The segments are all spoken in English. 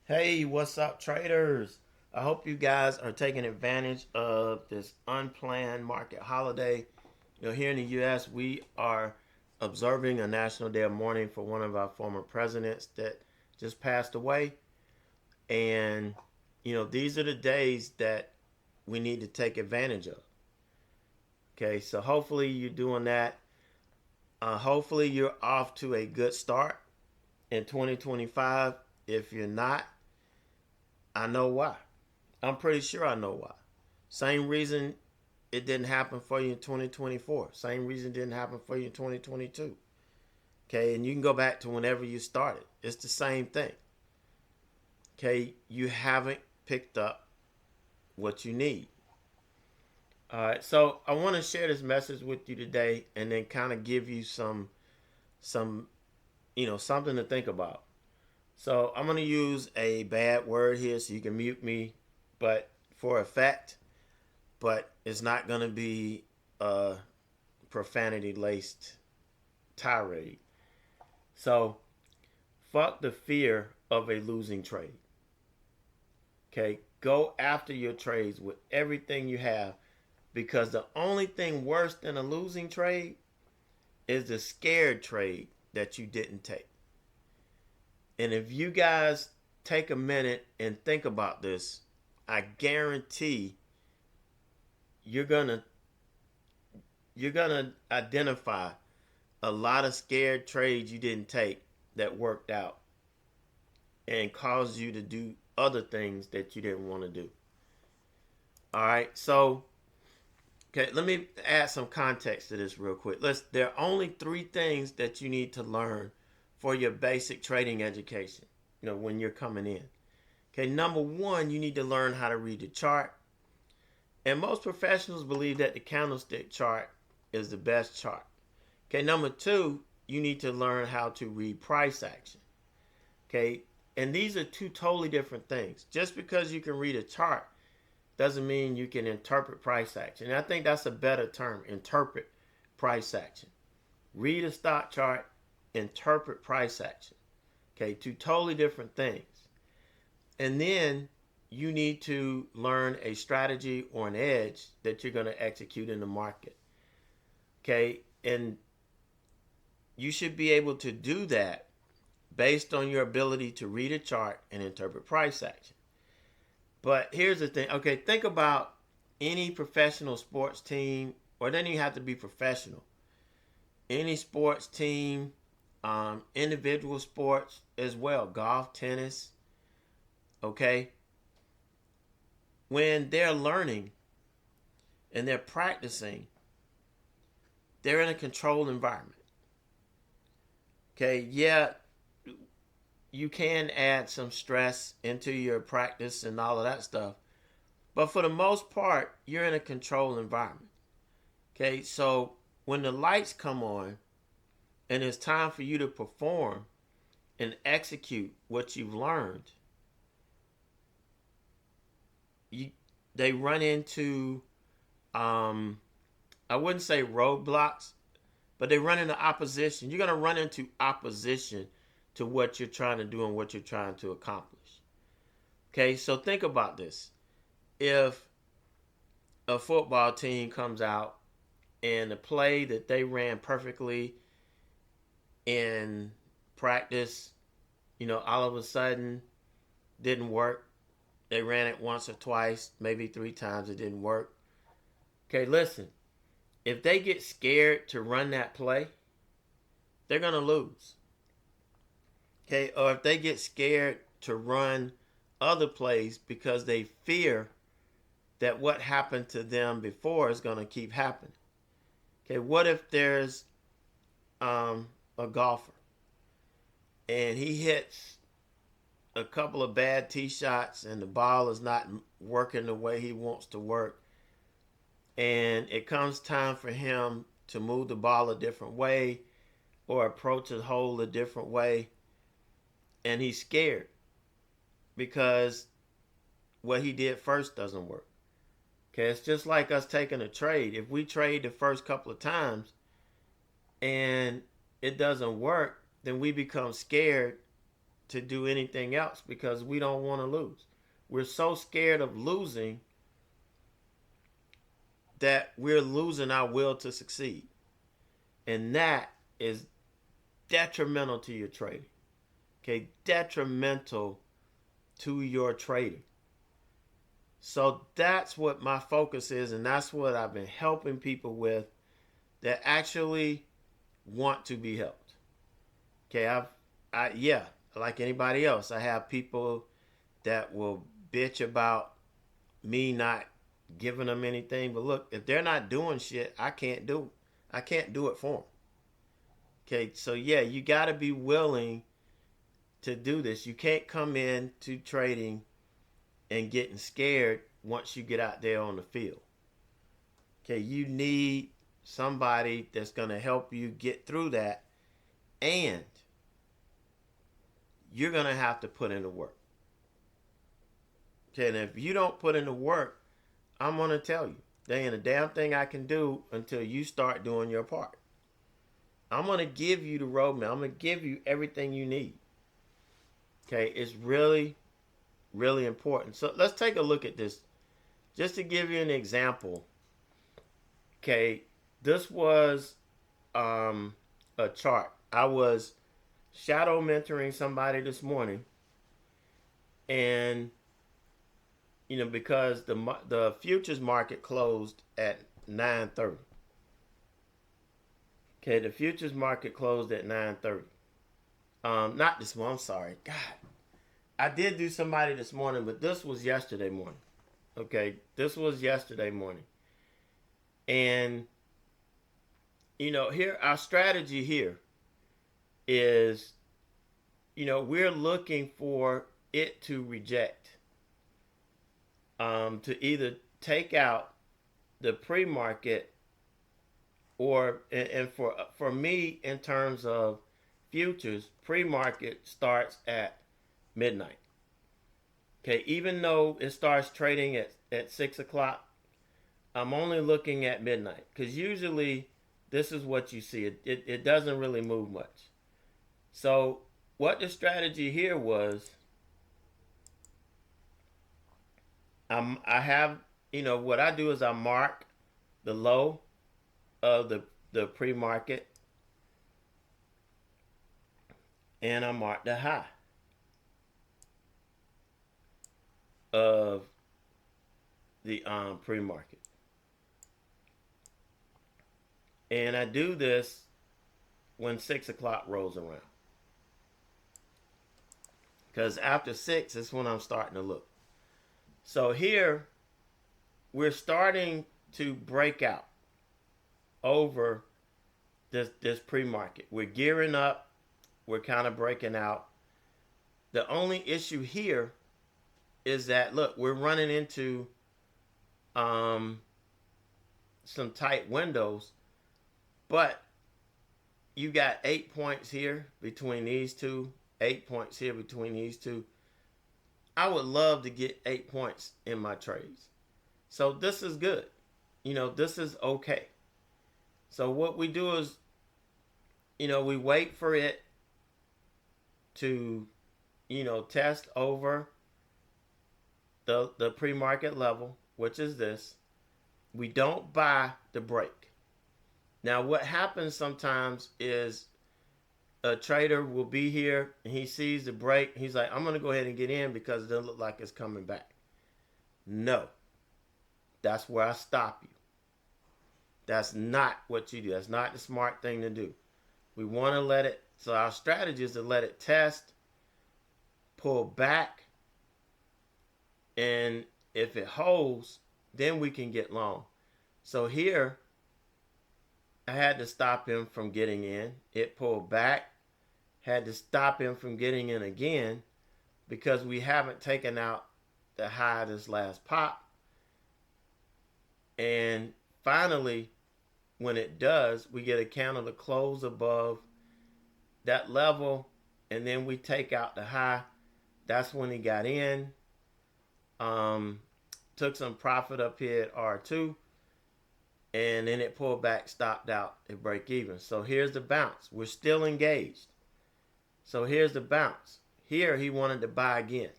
Hey, what's up, traders? I hope you guys are taking advantage of this unplanned market holiday. Here in the U.S., we are observing a National Day of Mourning for one of our former presidents that just passed away. And, these are the days that we need to take advantage of. Okay, so hopefully you're doing that. Hopefully you're off to a good start in 2025. If you're not, I know why. I'm pretty sure I know why. Same reason it didn't happen for you in 2024. Same reason it didn't happen for you in 2022. Okay, and you can go back to whenever you started. It's the same thing. Okay, you haven't picked up what you need. All right, so I want to share this message with you today, and then kind of give you some something to think about. So I'm gonna use a bad word here, so you can mute me, but for effect, but it's not going to be a profanity laced tirade. So, fuck the fear of a losing trade. Okay, go after your trades with everything you have, because the only thing worse than a losing trade is the scared trade that you didn't take. And if you guys take a minute and think about this, I guarantee you're going to identify a lot of scared trades you didn't take that worked out and caused you to do other things that you didn't want to do. All right, so okay, let me add some context to this real quick. There are only three things that you need to learn for your basic trading education. When you're coming in. Okay, number one, you need to learn how to read the chart. And most professionals believe that the candlestick chart is the best chart. Okay, number two, you need to learn how to read price action. Okay, and these are two totally different things. Just because you can read a chart doesn't mean you can interpret price action. And I think that's a better term, interpret price action. Read a stock chart, interpret price action. Okay, two totally different things. And then you need to learn a strategy or an edge that you're going to execute in the market. Okay, and you should be able to do that based on your ability to read a chart and interpret price action. But here's the thing. Okay, think about any professional sports team, or it doesn't even have to be professional. Any sports team, individual sports as well, golf, tennis. Okay, when they're learning and they're practicing, they're in a controlled environment. Okay, yeah, you can add some stress into your practice and all of that stuff. But for the most part, you're in a controlled environment. Okay, so when the lights come on and it's time for you to perform and execute what you've learned, you they run into I wouldn't say roadblocks, but they run into opposition. You're gonna run into opposition to what you're trying to do and what you're trying to accomplish. Okay, so think about this. If a football team comes out and the play that they ran perfectly in practice, all of a sudden didn't work. They ran it once or twice, maybe three times, it didn't work. Okay, listen. If they get scared to run that play, they're going to lose. Okay, or if they get scared to run other plays because they fear that what happened to them before is going to keep happening. Okay, what if there's a golfer and he hits a couple of bad tee shots and the ball is not working the way he wants to work, and it comes time for him to move the ball a different way or approach the hole a different way, and he's scared because what he did first doesn't work. Okay, it's just like us taking a trade. If we trade the first couple of times and it doesn't work, then we become scared to do anything else because we don't want to lose. We're so scared of losing that we're losing our will to succeed. And that is detrimental to your trading. Okay, detrimental to your trading. So that's what my focus is, and that's what I've been helping people with that actually want to be helped. Okay, yeah, like anybody else, I have people that will bitch about me not giving them anything. But look, if they're not doing shit, I can't do it for them. Okay, so yeah, you got to be willing to do this. You can't come in to trading and getting scared once you get out there on the field. Okay, you need somebody that's going to help you get through that, and you're going to have to put in the work. Okay, and if you don't put in the work, I'm going to tell you, there ain't a damn thing I can do until you start doing your part. I'm going to give you the roadmap. I'm going to give you everything you need. Okay, it's really, really important. So let's take a look at this. Just to give you an example. Okay, this was a chart. I was shadow mentoring somebody this morning, and because the futures market closed at 9:30. Okay, the futures market closed at 9:30. Not this one. I'm sorry. God, I did do somebody this morning, but this was yesterday morning. Okay, this was yesterday morning, and here our strategy here is, we're looking for it to reject, to either take out the pre-market, or and for me, in terms of futures, pre-market starts at midnight. Okay, even though it starts trading at 6 o'clock, I'm only looking at midnight because usually this is what you see. It doesn't really move much. So what the strategy here was, I have, what I do is I mark the low of the pre-market, and I mark the high of the pre-market. And I do this when 6 o'clock rolls around, because after 6 is when I'm starting to look. So here we're starting to break out over this pre-market. We're gearing up. We're kind of breaking out. The only issue here is that, look, we're running into some tight windows, but you got 8 points here between these two, 8 points here between these two. I would love to get 8 points in my trades. So this is good. This is okay. So what we do is, we wait for it to, test over the pre-market level, which is this. We don't buy the break. Now, what happens sometimes is a trader will be here and he sees the break. He's like, I'm going to go ahead and get in because it doesn't look like it's coming back. No. That's where I stop you. That's not what you do. That's not the smart thing to do. We want to let it, so our strategy is to let it test, pull back, and if it holds, then we can get long. So here, I had to stop him from getting in. It pulled back, had to stop him from getting in again because we haven't taken out the high of this last pop. And finally, when it does, we get a candle to close above that level, and then we take out the high. That's when he got in. Took some profit up here at R2, and then it pulled back, stopped out at break even. So here's the bounce. We're still engaged. So here's the bounce. Here he wanted to buy again.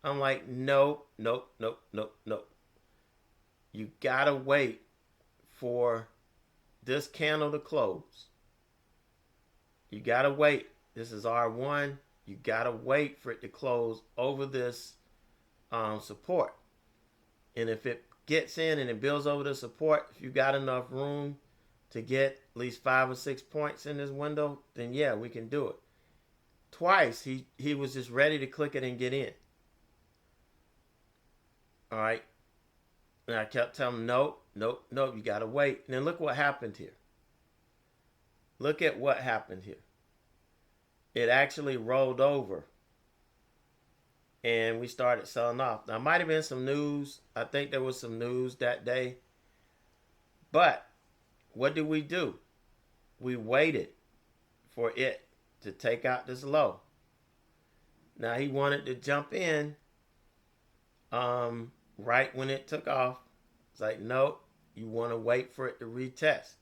I'm like, nope, nope, nope, nope, nope. You gotta wait for this candle to close. You gotta wait. This is R1. You gotta wait for it to close over this support. And if it gets in and it builds over the support, if you got enough room to get at least 5 or 6 points in this window, then yeah, we can do it. Twice he was just ready to click it and get in. All right. And I kept telling him, nope, nope, nope, you gotta wait. And then look what happened here. Look at what happened here. It actually rolled over and we started selling off. Now, might have been some news. I think there was some news that day. But what did we do? We waited for it to take out this low. Now, he wanted to jump in right when it took off. It's like, nope, you want to wait for it to retest.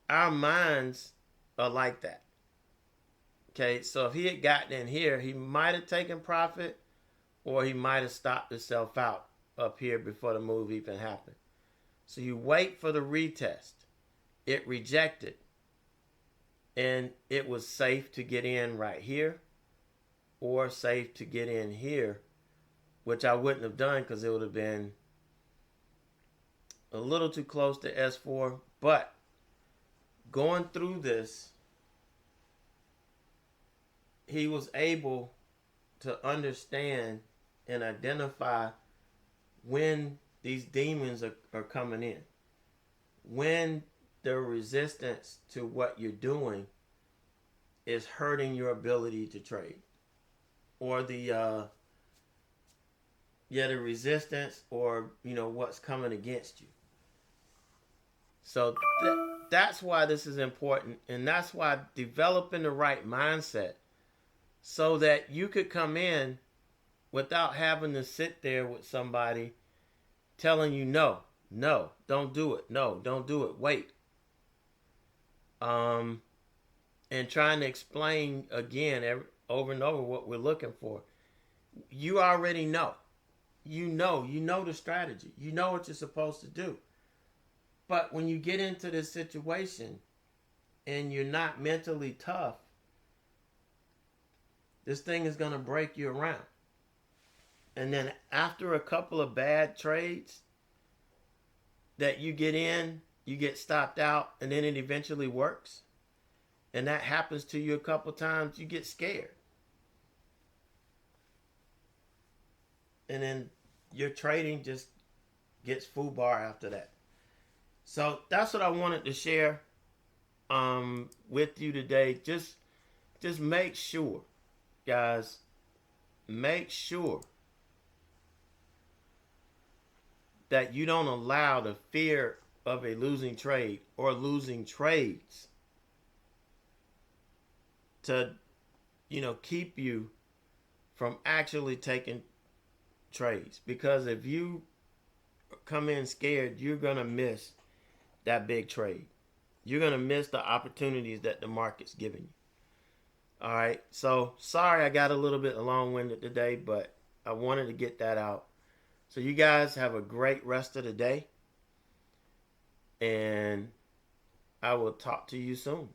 Our minds are like that. Okay, so if he had gotten in here, he might have taken profit or he might have stopped himself out up here before the move even happened. So you wait for the retest. It rejected. And it was safe to get in right here or safe to get in here, which I wouldn't have done because it would have been a little too close to S4. But going through this, he was able to understand and identify when these demons are coming in. When the resistance to what you're doing is hurting your ability to trade. Or the resistance or, what's coming against you. So that's why this is important. And that's why developing the right mindset so that you could come in without having to sit there with somebody telling you, no, don't do it. No, don't do it. Wait. And trying to explain again over and over what we're looking for. You already know. You know the strategy. You know what you're supposed to do. But when you get into this situation and you're not mentally tough, this thing is going to break you around. And then after a couple of bad trades that you get in, you get stopped out, and then it eventually works, and that happens to you a couple times, you get scared. And then your trading just gets foobar after that. So that's what I wanted to share with you today. Just make sure, guys, make sure that you don't allow the fear of a losing trade or losing trades to, keep you from actually taking trades. Because if you come in scared, you're going to miss that big trade. You're going to miss the opportunities that the market's giving you. All right. So sorry I got a little bit long-winded today, but I wanted to get that out. So you guys have a great rest of the day. And I will talk to you soon.